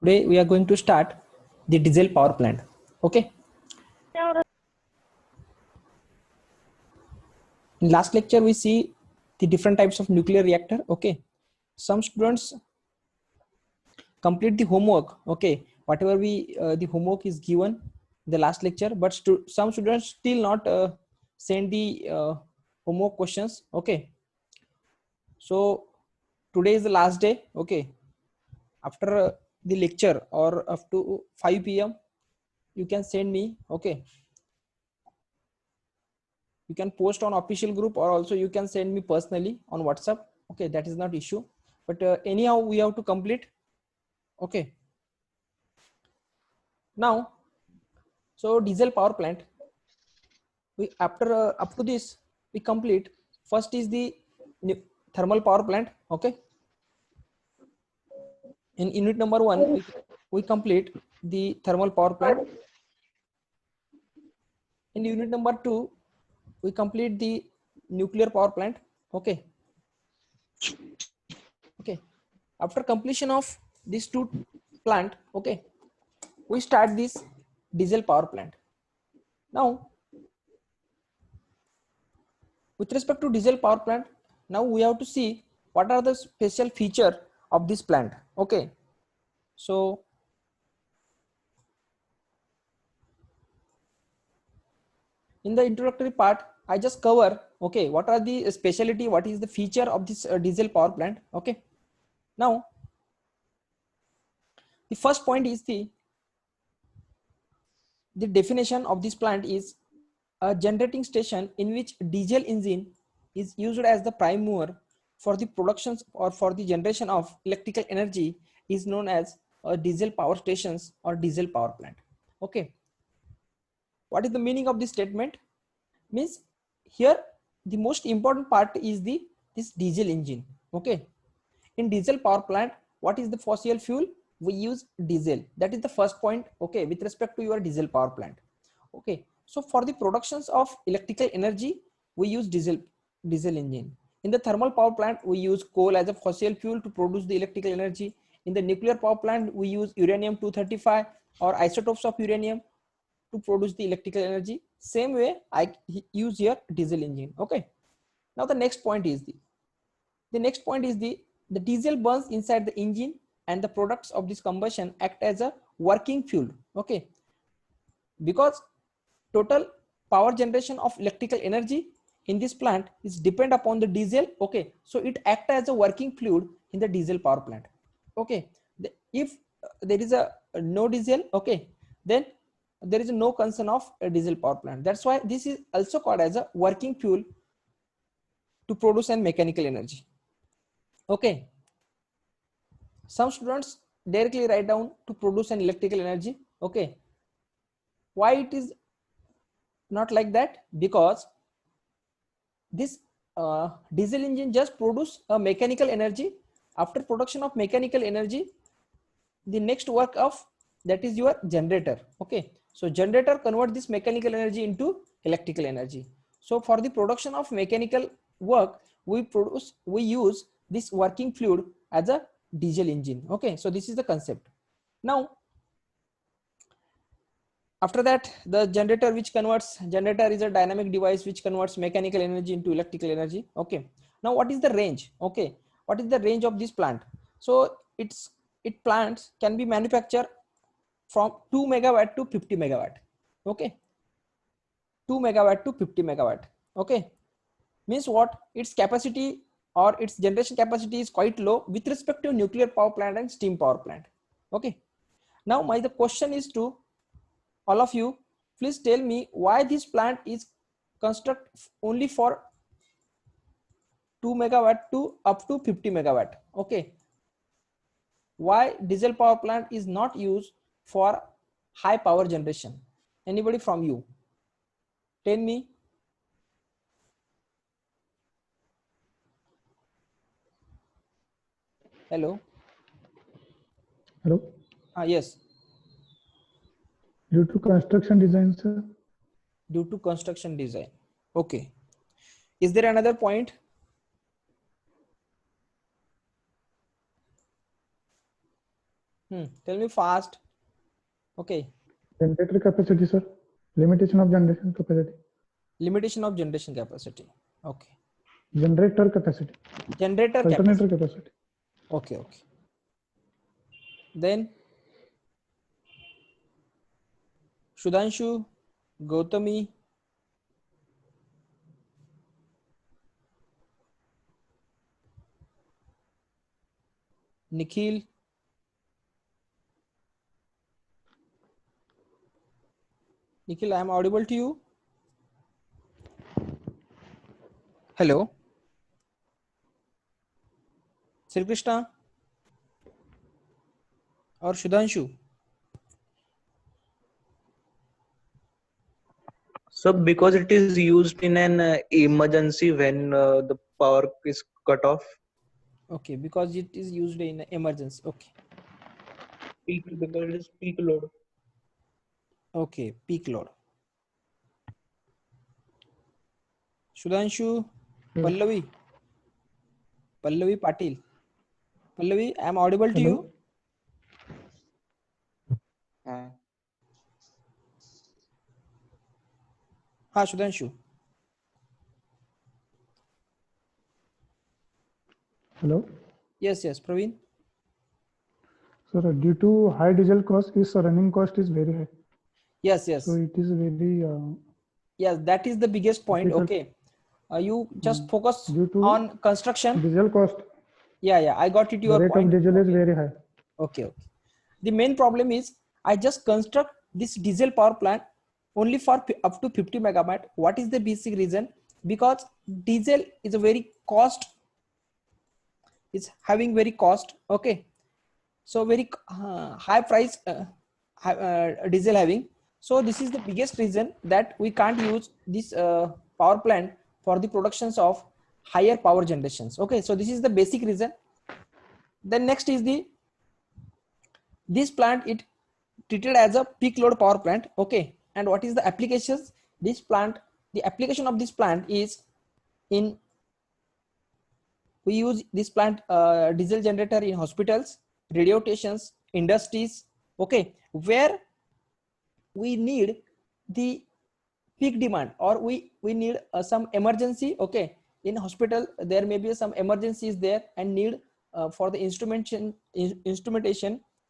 Today we are going to start the diesel power plant. Okay. In last lecture we see the different types of nuclear reactor. Okay. Some students complete the homework. Okay. Whatever we the homework is given in the last lecture, but some students still not send the homework questions. Okay. So today is the last day. Okay. After the lecture or up to 5 p.m. you can send me. Okay. You can post on official group, or also you can send me personally on WhatsApp. Okay, that is not issue, but anyhow we have to complete. Okay, now so diesel power plant, we after up to this we complete. First is the thermal power plant. Okay, in unit number 1 we complete the thermal power plant. In unit number 2 we complete the nuclear power plant. Okay, okay, after completion of these two plant, okay, we start this diesel power plant. Now with respect to diesel power plant, now we have to see what are the special feature of this plant. Okay, so in the introductory part I just cover, okay, what are the specialty, what is the feature of this diesel power plant. Okay, now the first point is the definition of this plant is a generating station in which diesel engine is used as the prime mover for the production or for the generation of electrical energy is known as a diesel power stations or diesel power plant. Okay, what is the meaning of this statement? Means here the most important part is this diesel engine. Okay, in diesel power plant, what is the fossil fuel? We use diesel. That is the first point. Okay, with respect to your diesel power plant. Okay, so for the productions of electrical energy we use diesel engine. In the thermal power plant we use coal as a fossil fuel to produce the electrical energy. In the nuclear power plant we use uranium 235 or isotopes of uranium to produce the electrical energy. Same way I use here diesel engine. Okay, now the next point is the next point is the diesel burns inside the engine and the products of this combustion act as a working fuel. Okay, because total power generation of electrical energy in this plant is depend upon the diesel. Okay, so it act as a working fluid in the diesel power plant. Okay, if there is a no diesel, okay, then there is no concern of a diesel power plant. That's why this is also called as a working fuel to produce an mechanical energy. Okay, some students directly write down to produce an electrical energy. Okay, why it is not like that? Because this diesel engine just produce a mechanical energy. After production of mechanical energy, the next work of that is your generator. Okay, so generator convert this mechanical energy into electrical energy. So for the production of mechanical work we use this working fluid as a diesel engine. Okay, so this is the concept. Now after that, the generator is a dynamic device which converts mechanical energy into electrical energy. Okay, now what is the range? Okay, what is the range of this plant? So it plants can be manufactured from 2 megawatt to 50 megawatt. Okay, 2 megawatt to 50 megawatt. Okay, means what? Its capacity or its generation capacity is quite low with respect to nuclear power plant and steam power plant. Okay, now the question is to all of you, please tell me why this plant is construct only for 2 megawatt to up to 50 megawatt. Okay, why diesel power plant is not used for high power generation? Anybody from you tell me? Hello. Hello. Yes. Due to construction design, sir. Due to construction design. Okay, is there another point? Tell me fast. Okay. Generator capacity, sir. Limitation of generation capacity. Limitation of generation capacity. Okay. Generator capacity. Generator Alternator capacity. capacity. Okay, okay. Then Sudhanshu, Gautami, Nikhil. Nikhil, I am audible to you. Hello. Sri Krishna or Sudhanshu. So because it is used in an emergency when the power is cut off. Okay, because it is used in emergency. Okay. Peak, because it is peak load. Okay, peak load. Sudhanshu, Pallavi. Pallavi Patil. Pallavi, I am audible to Hello? you. Ha, Sudhanshu. Hello? Yes, yes, Praveen. Sir, due to high diesel cost, its running cost is very high. Yes, yes. So it is very Yes, that is the biggest point. difficult. Okay. You just focus Due to on construction. diesel cost, Yeah, I got it. the Your rate point. of diesel is Okay. very high. Okay. The main problem is I just construct this diesel power plant only for up to 50 megawatt. What is the basic reason? Because diesel is a very cost. It's having very cost. Okay. So very high price diesel having. So this is the biggest reason that we can't use this power plant for the productions of higher power generations. Okay, so this is the basic reason. Then next is this plant it treated as a peak load power plant. Okay, and what is the applications? This plant, the application of this plant is in, we use this plant diesel generator in hospitals, radio stations, industries. Okay, where we need the peak demand, or we need some emergency. Okay, in hospital there may be some emergencies there and need for the instrumentation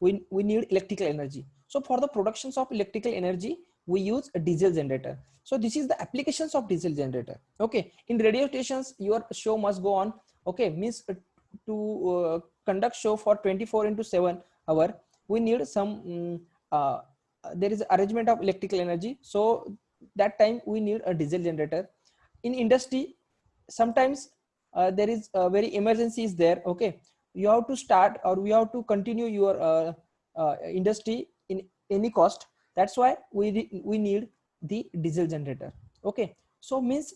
we need electrical energy. So for the productions of electrical energy we use a diesel generator. So this is the applications of diesel generator. Okay, in radio stations your show must go on. Okay, means to conduct show for 24 into 7 hour we need some there is arrangement of electrical energy. So that time we need a diesel generator. In industry sometimes there is a very emergency is there. Okay, you have to start or we have to continue your industry in any cost. That's why we need the diesel generator. Okay, so means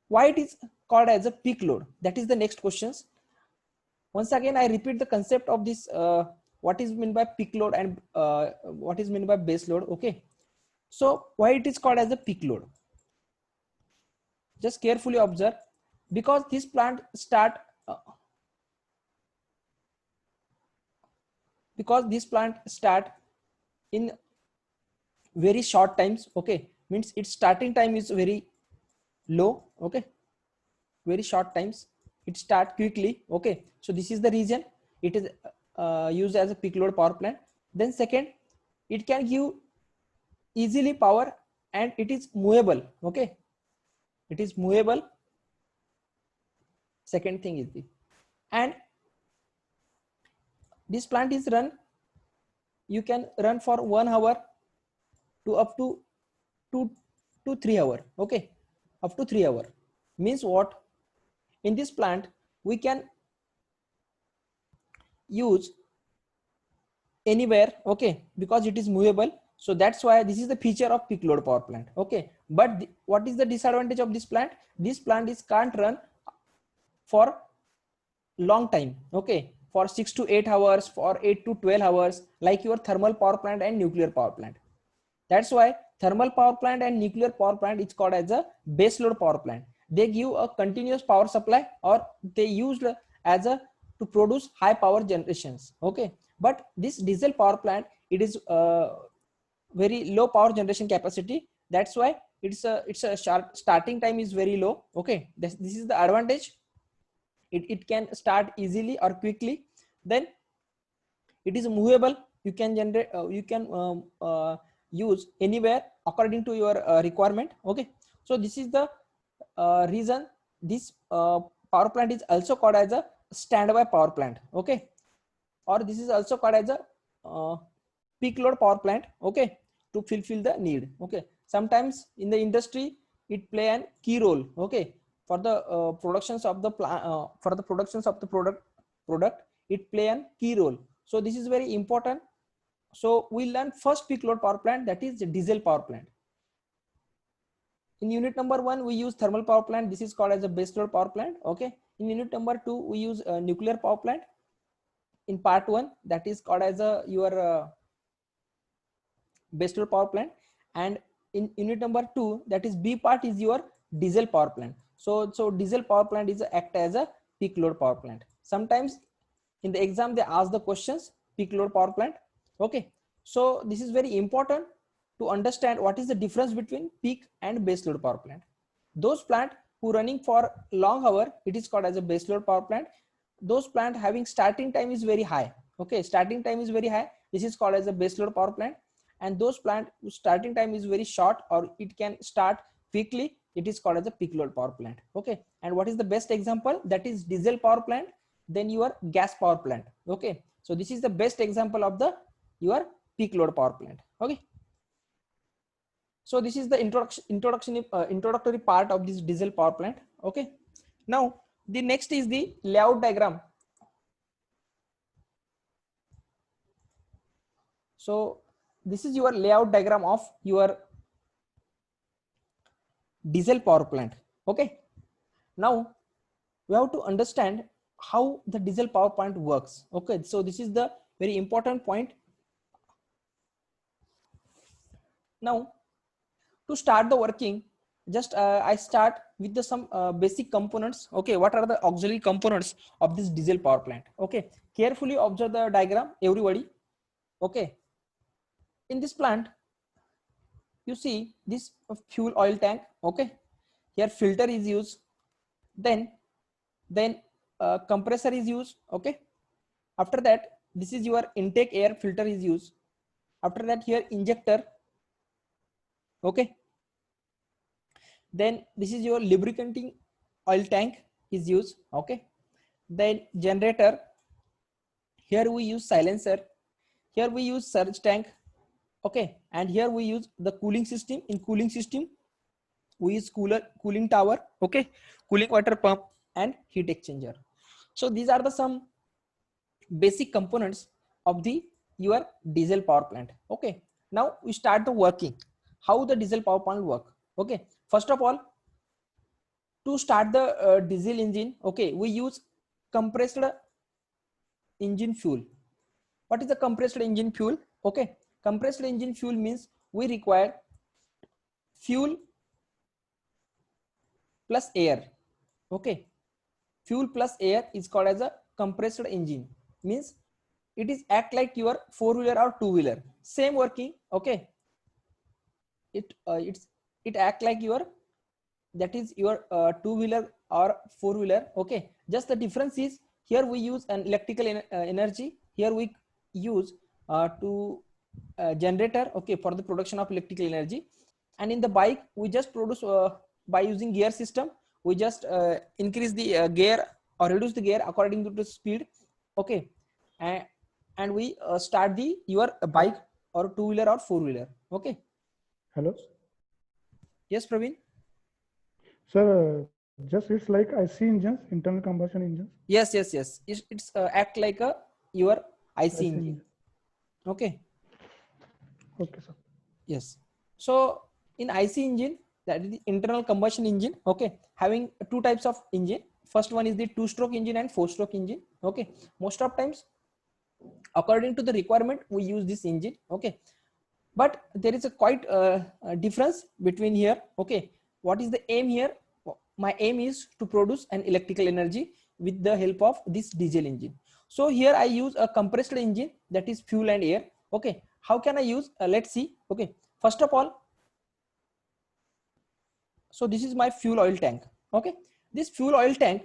why it is called as a peak load, that is the next questions. Once again I repeat the concept of this what is meant by peak load and what is meant by base load. Okay, so why it is called as a peak load? Just carefully observe, because this plant start in very short times. Okay, means its starting time is very low. Okay, very short times, it start quickly. Okay, so this is the reason it is used as a peak load power plant. Then second, it can give easily power and it is movable. Okay, it is movable. Second thing is the, and this plant is run, you can run for 1 hour to up to 2 to 3 hour. Okay, up to 3 hour. Means what? In this plant we can use anywhere. Okay, because it is movable. So that's why this is the feature of peak load power plant. Okay, but what is the disadvantage of this plant? This plant is can't run for long time. Okay, for 6 to 8 hours, for 8 to 12 hours, like your thermal power plant and nuclear power plant. That's why thermal power plant and nuclear power plant is called as a base load power plant. They give a continuous power supply, or they used as a to produce high power generations. Okay, But this diesel power plant, it is very low power generation capacity. That's why it's a starting time is very low. Okay, this is the advantage. It can start easily or quickly. Then it is movable. You can generate, you can use anywhere according to your requirement. Okay, so this is the reason this power plant is also called as a standby power plant. Okay, or this is also called as a peak load power plant. Okay, to fulfill the need. Okay, sometimes in the industry it play an key role. Okay, for the productions of the for the productions of the product, it play an key role. So this is very important. So we learn first peak load power plant, that is the diesel power plant. In unit number 1 we use thermal power plant. This is called as a base load power plant. Okay, in unit number 2 we use a nuclear power plant. In part 1, that is called as a your base load power plant, and in unit number 2, that is B part, is your diesel power plant. So diesel power plant is act as a peak load power plant. Sometimes in the exam they ask the questions peak load power plant. Okay, so this is very important to understand what is the difference between peak and base load power plant. Those plant who running for long hour, it is called as a base load power plant. Those plant having starting time is very high. Okay, starting time is very high, this is called as a base load power plant. And those plant whose starting time is very short or it can start quickly, it is called as a peak load power plant. Okay, and what is the best example? That is diesel power plant, then your gas power plant. Okay, so this is the best example of the your peak load power plant. Okay, so this is the introductory part of this diesel power plant. Okay, now the next is the layout diagram. So this is your layout diagram of your diesel power plant. Okay, now we have to understand how the diesel power plant works. Okay, so this is the very important point. Now to start the working, just I start with the some basic components. Okay, what are the auxiliary components of this diesel power plant? Okay, carefully observe the diagram, everybody. Okay, in this plant you see this fuel oil tank. Okay, here filter is used, then compressor is used. Okay, after that this is your intake air filter is used. After that here injector. Okay, then this is your lubricating oil tank is used. Okay, then generator, here we use silencer, here we use surge tank. Okay, and here we use the cooling system. In cooling system we use cooling tower. Okay, cooling water pump and heat exchanger. So these are the some basic components of the your diesel power plant. Okay, now we start the working, how the diesel power plant work. Okay, first of all, to start the diesel engine, okay, we use compressed engine fuel. What is the compressed engine fuel? Okay, compressed engine fuel means we require fuel plus air. Okay, fuel plus air is called as a compressed engine. Means it is act like your four-wheeler or two-wheeler, same working. Okay, it act like your, that is your two-wheeler or four-wheeler. Okay, just the difference is here we use an electrical energy, here we use to generator. Okay, for the production of electrical energy. And in the bike we just produce by using gear system, we just increase the gear or reduce the gear according to the speed. Okay, and we start the your bike or two-wheeler or four-wheeler. Okay. Hello. Yes, Praveen. Sir, just it's like IC engines, internal combustion engines. Yes. It's act like a your IC engine. Okay. Okay, sir. Yes. So in IC engine, that is the internal combustion engine. Okay, having two types of engine. First one is the two-stroke engine and four-stroke engine. Okay, most of times according to the requirement we use this engine. Okay, but there is a quite difference between here. Okay, what is the aim here? My aim is to produce an electrical energy with the help of this diesel engine. So here I use a compressed engine, that is fuel and air. Okay, how can I use? Let's see. Okay, first of all, so this is my fuel oil tank. Okay, this fuel oil tank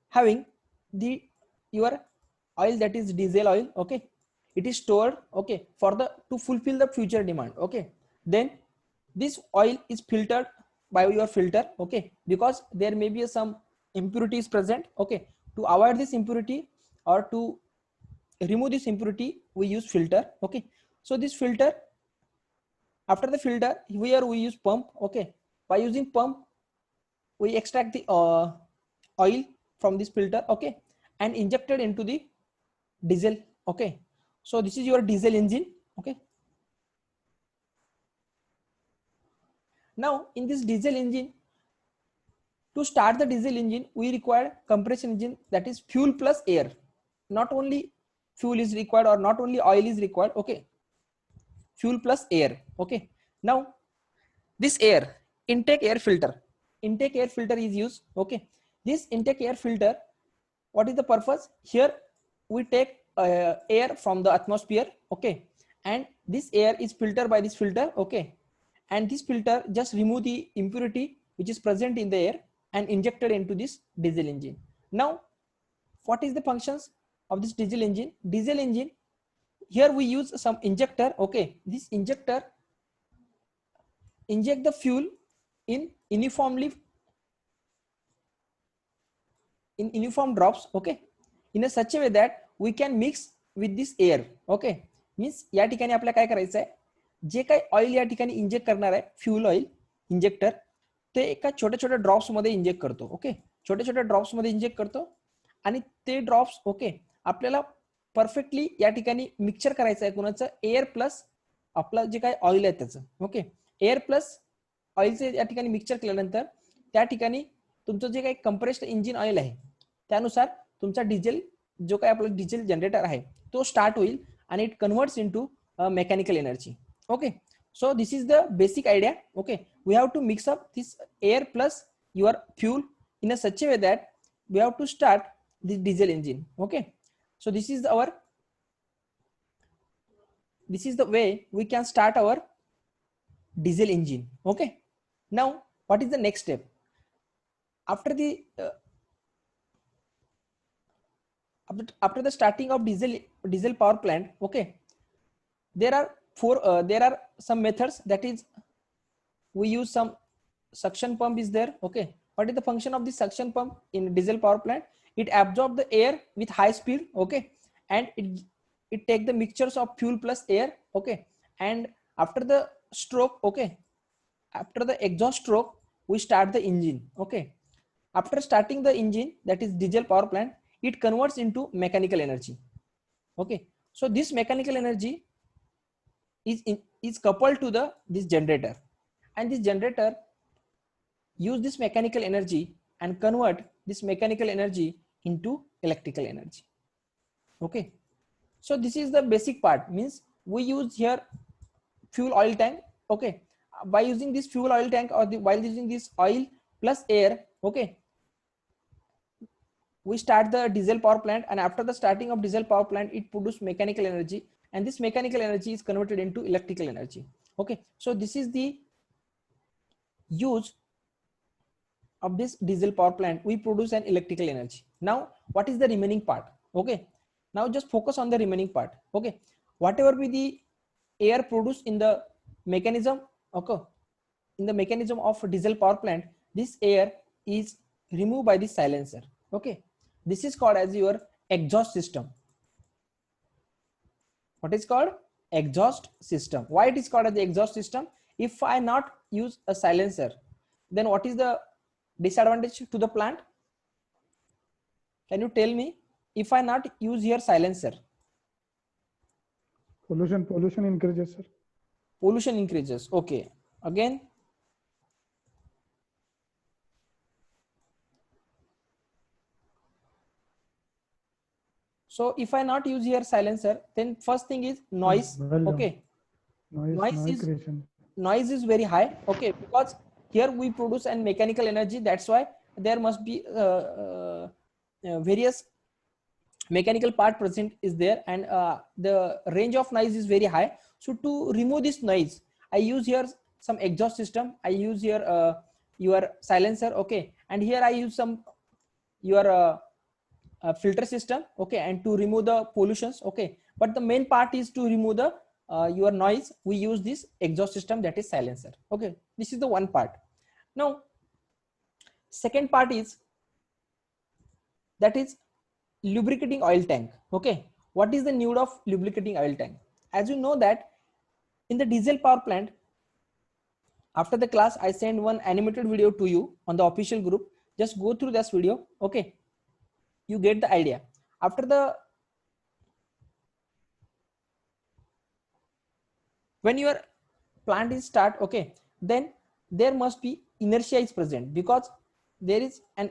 having the your oil, that is diesel oil. Okay, it is stored, okay, for the to fulfill the future demand. Okay, then this oil is filtered by your filter. Okay, because there may be some impurities present. Okay, to avoid this impurity or to remove this impurity, we use filter. Okay, so this filter, after the filter, here we use pump. Okay, by using pump we extract the oil from this filter. Okay, and injected into the diesel. Okay, so this is your diesel engine. Okay, now in this diesel engine, to start the diesel engine we require compression engine, that is fuel plus air. Not only fuel is required or not only oil is required. Okay, fuel plus air. Okay, now this air, intake air filter, intake air filter is used. Okay, this intake air filter, what is the purpose? Here we take air from the atmosphere. Okay, and this air is filtered by this filter. Okay, and this filter just remove the impurity which is present in the air and injected into this diesel engine. Now what is the functions of this diesel engine? Diesel engine, here we use some injector. Okay, this injector inject the fuel in uniformly, in uniform drops. Okay, in a such a way that we can mix with this air. Okay, means या ठिकाणी आपल्याला काय करायचं आहे, जे काही oil या ठिकाणी inject करणार आहे फ्यूल ऑइल इंजेक्टर, ते एका छोट्या छोट्या ड्रॉप्स मध्ये इंजेक्ट करतो. ओके, छोट्या छोट्या ड्रॉप्स मध्ये इंजेक्ट करतो आणि ते ड्रॉप्स ओके आपल्याला परफेक्टली या ठिकाणी मिक्सचर करायचं आहे कोणाचं, एअर प्लस आपलं जे काही ऑइल आहे त्याचं. ओके, एअर प्लस ऑइलचे या ठिकाणी मिक्सचर केल्यानंतर त्या ठिकाणी तुमचं जे काही कंप्रेस्ड इंजिन ऑइल आहे त्यानुसार तुमचा डिझेल, जो काही आपला डिझेल जनरेटर आहे तो स्टार्ट होईल आणि it converts into mechanical energy. Okay, so this is the basic idea. Okay, we have to mix up this air plus your fuel in a such a way that we have to start this diesel engine. Okay, so this is the way we can start our diesel engine. Okay, now what is the next step after the after the starting of diesel power plant? Okay, there are some methods, that is we use some suction pump is there. Okay, what is the function of the suction pump in diesel power plant? It absorbs the air with high speed. Okay, and it take the mixtures of fuel plus air. Okay, and after the stroke, okay, after the exhaust stroke we start the engine. Okay, after starting the engine, that is diesel power plant, it converts into mechanical energy. Okay, so this mechanical energy is coupled to this generator, and this generator use this mechanical energy and convert this mechanical energy into electrical energy. Okay, so this is the basic part, means we use here fuel oil tank. Okay, by using this fuel oil tank or while using this oil plus air, okay, we start the diesel power plant, and after the starting of diesel power plant it produces mechanical energy, and this mechanical energy is converted into electrical energy. Okay, so this is the use of this diesel power plant. We produce an electrical energy. Now what is the remaining part? Okay, now just focus on the remaining part. Okay, whatever be the air produced in the mechanism, okay, in the mechanism of diesel power plant, this air is removed by the silencer. Okay, this is called as your exhaust system. What is called? Exhaust system. Why it is called as the exhaust system? If I not use a silencer, then what is the disadvantage to the plant? Can you tell me? If I not use here silencer, pollution increases, sir. Pollution increases. Okay, again. So if I not use here silencer, then first thing is noise. Well okay, noise is very high. Okay, because here we produce an mechanical energy, that's why there must be various mechanical part present is there, and the range of noise is very high. So to remove this noise, I use here some exhaust system, I use here your silencer, okay, and here I use some your filter system, okay, and to remove the pollutions, okay, but the main part is to remove the your noise. We use this exhaust system, that is silencer, okay. This is the one part. Now second part is, that is lubricating oil tank, okay. What is the need of lubricating oil tank? As you know that in the diesel power plant, after the class I send one animated video to you on the official group. Just go through this video, okay, you get the idea. After the, when your plant is start, okay, then there must be inertia is present, because there is an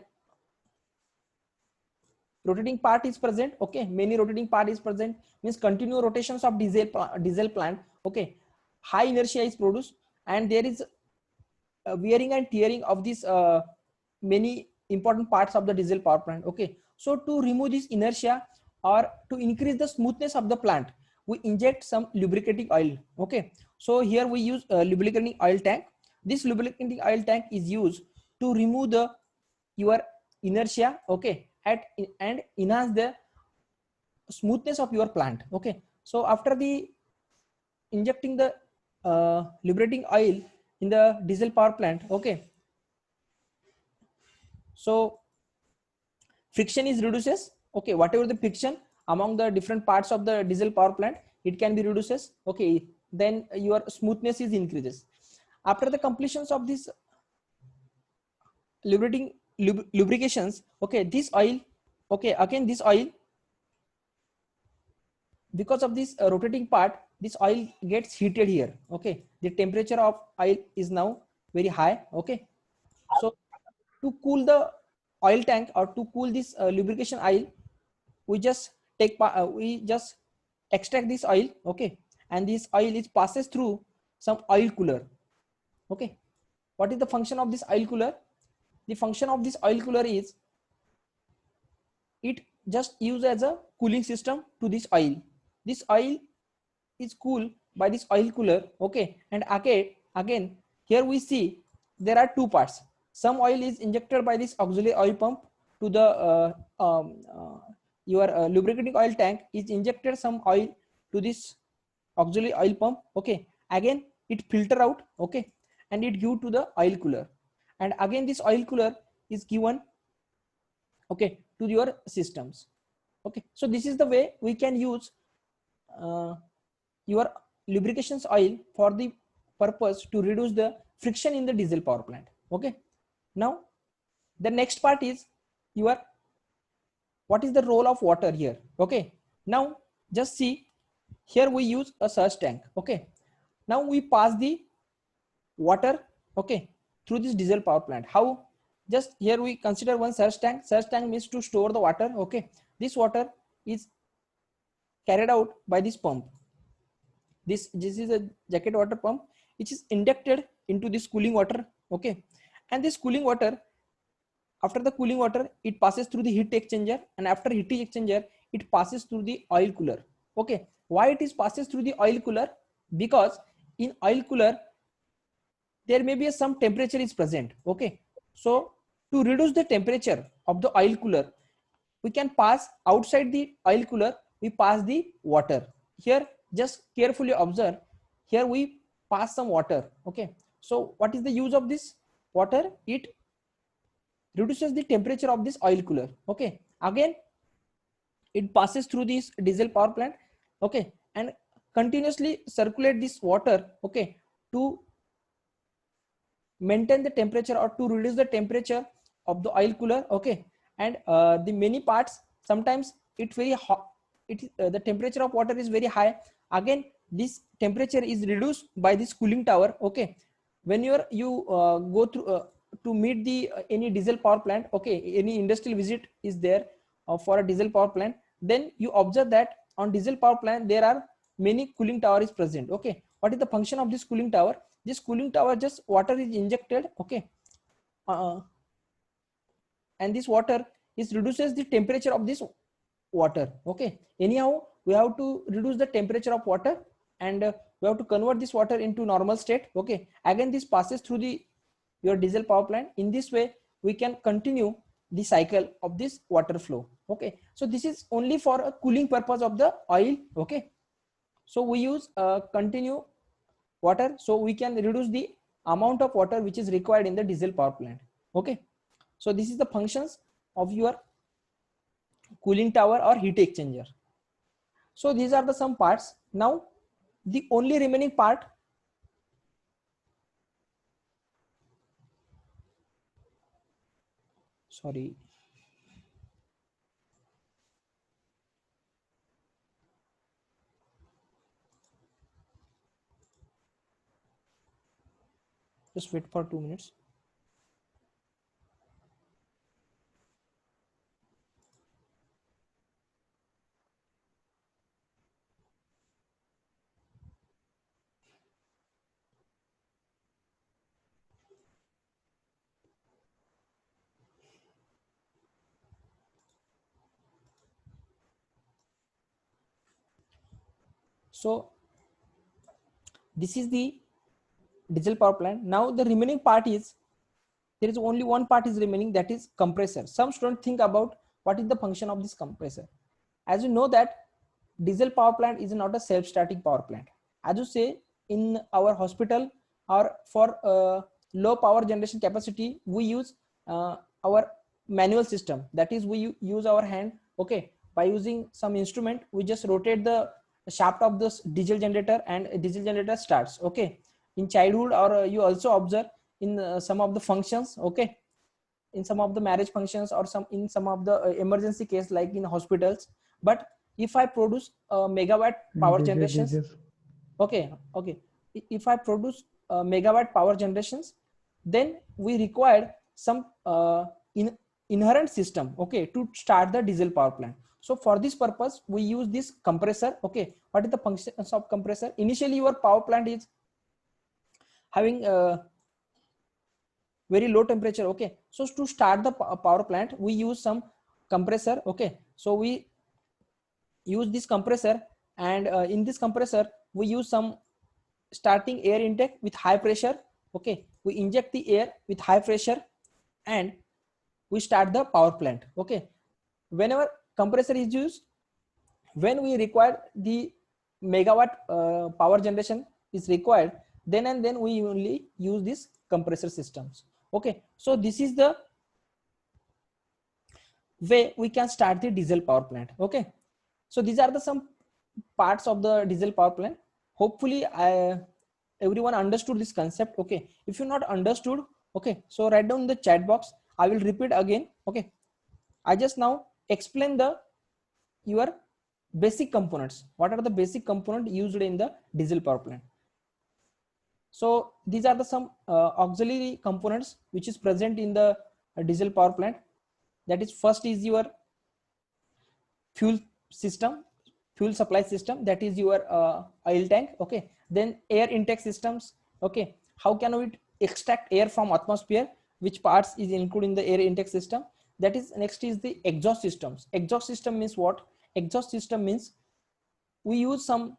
rotating part is present, okay, many rotating part is present, means continuous rotations of diesel plant, okay, high inertia is produced, and there is wearing and tearing of these many important parts of the diesel power plant, okay. So to remove this inertia or to increase the smoothness of the plant, we inject some lubricating oil, okay. So here we use a lubricating oil tank. This lubricating oil tank is used to remove the your inertia, okay, and enhance the smoothness of your plant, okay. So after the injecting the lubricating oil in the diesel power plant, okay, so friction is reduces, okay, whatever the friction among the different parts of the diesel power plant, it can be reduces, okay, then your smoothness is increases. After the completions of this lubrications, okay, this oil, okay, again this oil, because of this rotating part, this oil gets heated here, okay, the temperature of oil is now very high, okay. So to cool the oil tank or to cool this lubrication oil, we just we just extract this oil, okay, and this oil is passes through some oil cooler, okay. What is the function of this oil cooler? The function of this oil cooler is, it just used as a cooling system to this oil. This oil is cooled by this oil cooler, okay, and again here we see there are two parts. Some oil is injected by this auxiliary oil pump to the your lubricating oil tank is injected some oil to this auxiliary oil pump, okay, again it filter out, okay, and it give to the oil cooler, and again this oil cooler is given, okay, to your systems, okay. So this is the way we can use your lubrications oil for the purpose to reduce the friction in the diesel power plant, okay. Now the next part is your, what is the role of water here, okay. Now just see, here we use a surge tank, okay. Now we pass the water, okay, through this diesel power plant. How? Just here we consider one surge tank. Surge tank means to store the water, okay. This water is carried out by this pump. This is a jacket water pump which is injected into this cooling water, okay, and this cooling water, after the cooling water, it passes through the heat exchanger, and after heat exchanger it passes through the oil cooler, okay. Why it is passes through the oil cooler? Because in oil cooler there may be some temperature is present, okay. So to reduce the temperature of the oil cooler, we can pass outside the oil cooler, we pass the water. Here just carefully observe, here we pass some water, okay. So what is the use of this water? It reduces the temperature of this oil cooler, okay. Again it passes through this diesel power plant, okay, and continuously circulate this water, okay, to maintain the temperature or to reduce the temperature of the oil cooler, okay. And the many parts, sometimes it very hot, the temperature of water is very high, again this temperature is reduced by this cooling tower, okay. When you go through to meet the any diesel power plant, okay, any industrial visit is there for a diesel power plant, then you observe that on diesel power plant there are many cooling tower is present, okay. What is the function of this cooling tower? This cooling tower, just water is injected, okay, and this water is reduces the temperature of this water. Okay, anyhow we have to reduce the temperature of water, and we have to convert this water into normal state. Okay, again this passes through the your diesel power plant. In this way we can continue the cycle of this water flow. Okay, so this is only for a cooling purpose of the oil. Okay, so we use continue water, so we can reduce the amount of water which is required in the diesel power plant. Okay, so this is the functions of your cooling tower or heat exchanger. So these are the some parts. Now the only remaining part, sorry, just wait for 2 minutes. So this is the diesel power plant. Now the remaining part is, there is only one part is remaining, that is compressor. Some students think about what is the function of this compressor. As you know that diesel power plant is not a self-starting power plant. As you say, in our hospital or for low power generation capacity, we use our manual system, that is we use our hand. Okay, by using some instrument we just rotate the shaft of this diesel generator and diesel generator starts. Okay, in childhood or you also observe in some of the functions. Okay, in some of the marriage functions or some in some of the emergency case like in hospitals. But if I produce megawatt power generations, okay, if I produce megawatt power generations, then we require some inherent system, okay, to start the diesel power plant. So for this purpose we use this compressor. Okay, what is the functions of compressor? Initially your power plant is having very low temperature. Okay, so to start the power plant we use some compressor. Okay, so we use this compressor, and in this compressor we use some starting air intake with high pressure. Okay, we inject the air with high pressure and we start the power plant. Okay, whenever compressor is used, when we require the megawatt power generation is required, then and then we only use this compressor systems. Okay, so this is the way we can start the diesel power plant. Okay, so these are the some parts of the diesel power plant. Hopefully everyone understood this concept. Okay, if you not understood, okay, so write down in the chat box, I will repeat again. Okay, I just now explain the your basic components. What are the basic components used in the diesel power plant? So these are the some auxiliary components which is present in the diesel power plant. That is, first is your fuel system, fuel supply system, that is your oil tank. Okay, then air intake systems. Okay, how can we extract air from atmosphere, which parts is included in the air intake system? That is, next is the exhaust systems. Exhaust system means what? Exhaust system means we use some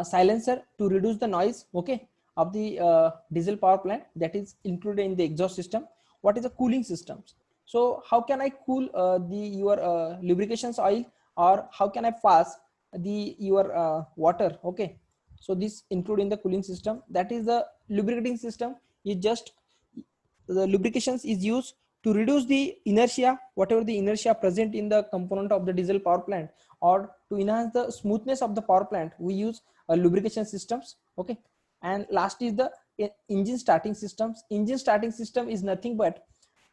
silencer to reduce the noise, okay, of the diesel power plant, that is included in the exhaust system. What is the cooling systems? So how can I cool the your lubrications oil, or how can I pass the your water? Okay, so this include in the cooling system. That is the lubricating system, is just the lubrications is used to reduce the inertia, whatever the inertia present in the component of the diesel power plant, or to enhance the smoothness of the power plant, we use lubrication systems. Okay, and last is the engine starting systems. Engine starting system is nothing but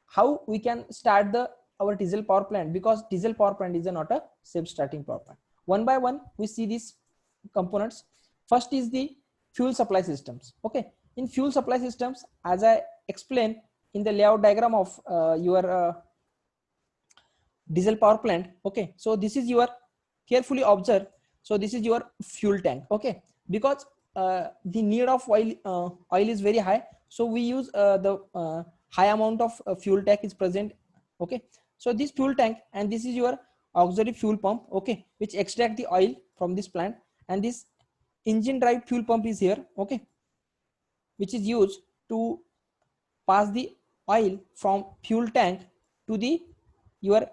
how we can start the our diesel power plant, because diesel power plant is not a self-starting power plant. One by one we see these components. First is the fuel supply systems. Okay, in fuel supply systems, as I explained in the layout diagram of your diesel power plant. Okay, so this is your, carefully observe, so this is your fuel tank. Okay, because the need of oil is very high, so we use the high amount of fuel tank is present. Okay, So this fuel tank, and this is your auxiliary fuel pump, okay, which extract the oil from this plant, and this engine drive fuel pump is here, okay, which is used to pass the oil from fuel tank to the your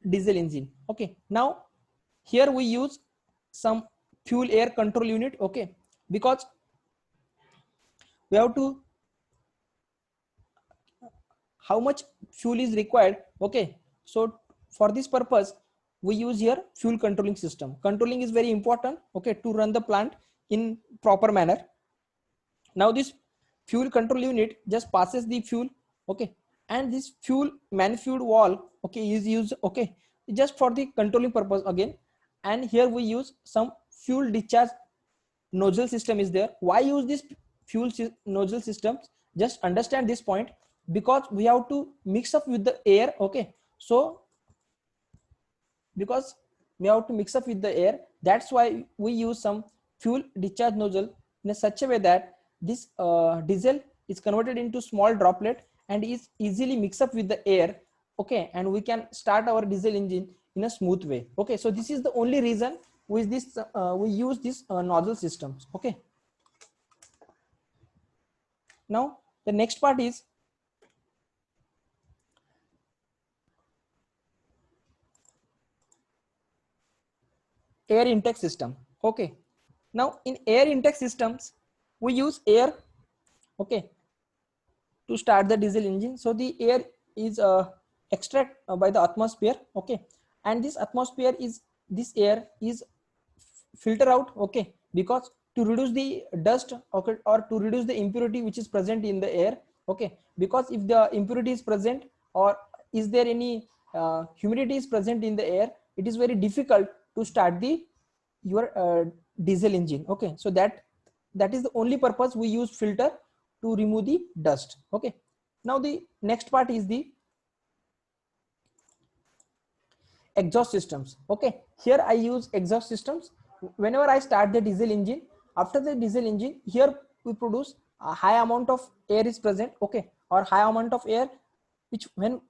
diesel engine. Okay, now here we use some fuel air control unit, okay, because we have to how much fuel is required, okay. So for this purpose we use here fuel controlling system. Controlling is very important, okay, to run the plant in proper manner. Now this fuel control unit just passes the fuel, okay, and this fuel manifold valve, okay, is used, okay, just for the controlling purpose again. And here we use some fuel discharge nozzle system is there. Why use this nozzle system? Just understand this point, because we have to mix up with the air, okay. So because we have to mix up with the air, that's why we use some fuel discharge nozzle in such a way that this diesel is converted into small droplet and is easily mixed up with the air, okay, and we can start our diesel engine in a smooth way, okay. So this is the only reason with this we use this nozzle systems, okay. Now the next part is air intake system, okay. Now in air intake systems we use air, okay, to start the diesel engine. So the air is extract by the atmosphere, okay, and this atmosphere is this air is filter out, okay, because to reduce the dust, okay, or to reduce the impurity which is present in the air, okay, because if the impurity is present or is there any humidity is present in the air, it is very difficult to start the your diesel engine, okay. So that is the only purpose we use filter to remove the dust, okay. Now the next part is the exhaust systems, okay. Here I use exhaust systems whenever I start the diesel engine. After the diesel engine, here we produce a high amount of air is present, okay, or high amount of air which when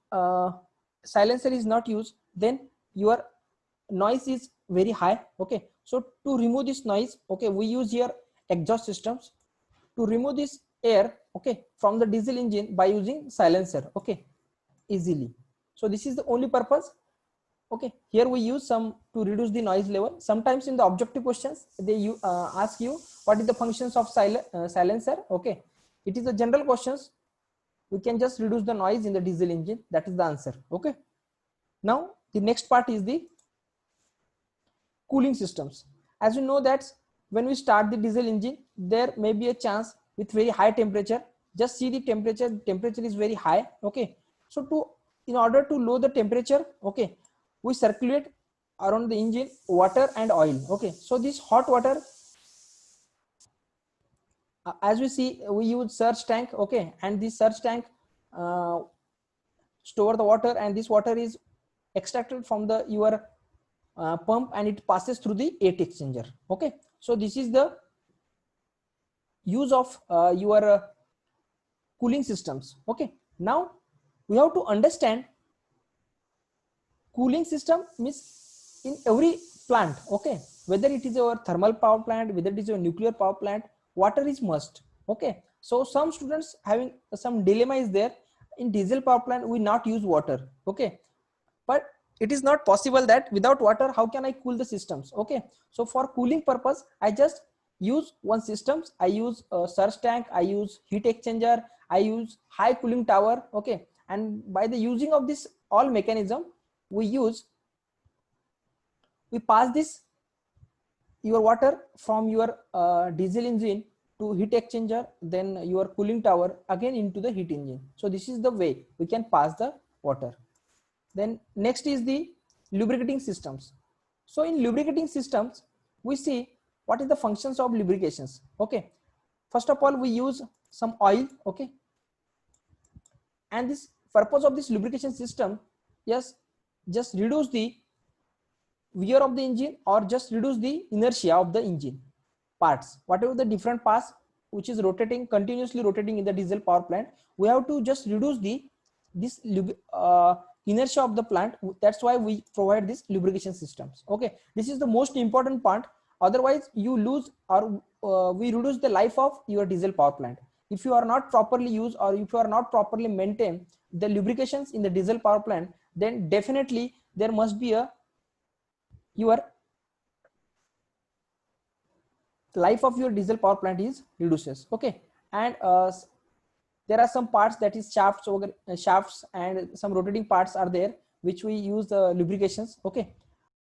silencer is not used, then your noise is very high, okay. So to remove this noise, okay, we use here exhaust systems to remove this air, okay, from the diesel engine by using silencer, okay, easily. So this is the only purpose, okay. Here we use some to reduce the noise level. Sometimes in the objective questions they ask you what is the functions of silencer, okay. It is a general questions. We can just reduce the noise in the diesel engine, that is the answer, okay. Now the next part is the cooling systems. As you know that when we start the diesel engine, there may be a chance with very high temperature. Just see the temperature is very high, okay. So in order to lower the temperature, okay, we circulate around the engine water and oil, okay. So this hot water, as we see, we use surge tank, okay, and this surge tank store the water, and this water is extracted from the your pump and it passes through the heat exchanger, okay. So this is the use of your cooling systems, okay. Now we have to understand cooling system means in every plant, okay, whether it is your thermal power plant, whether it is your nuclear power plant, water is must, okay. So some students having some dilemma is there. In diesel power plant we not use water, okay, but it is not possible that without water how can I cool the systems, okay. So for cooling purpose I just use one systems. I use a surge tank, I use heat exchanger, I use high cooling tower, okay. And by the using of this all mechanism we pass this your water from your diesel engine to heat exchanger, then your cooling tower again into the heat engine. So this is the way we can pass the water. Then next is the lubricating systems. So in lubricating systems we see what is the functions of lubrications, okay. First of all we use some oil, okay, and this purpose of this lubrication system, yes, just reduce the wear of the engine or just reduce the inertia of the engine parts, whatever the different parts which is rotating continuously rotating in the diesel power plant, we have to just reduce the this inertia of the plant. That's why we provide these lubrication systems. Okay, this is the most important part. Otherwise you lose, or we reduce the life of your diesel power plant. If you are not properly used, or if you are not properly maintain the lubrications in the diesel power plant, then definitely there must be a your life of your diesel power plant is reduces. Okay, and there are some parts, that is shafts, shafts and some rotating parts are there, which we use the lubrications. Okay,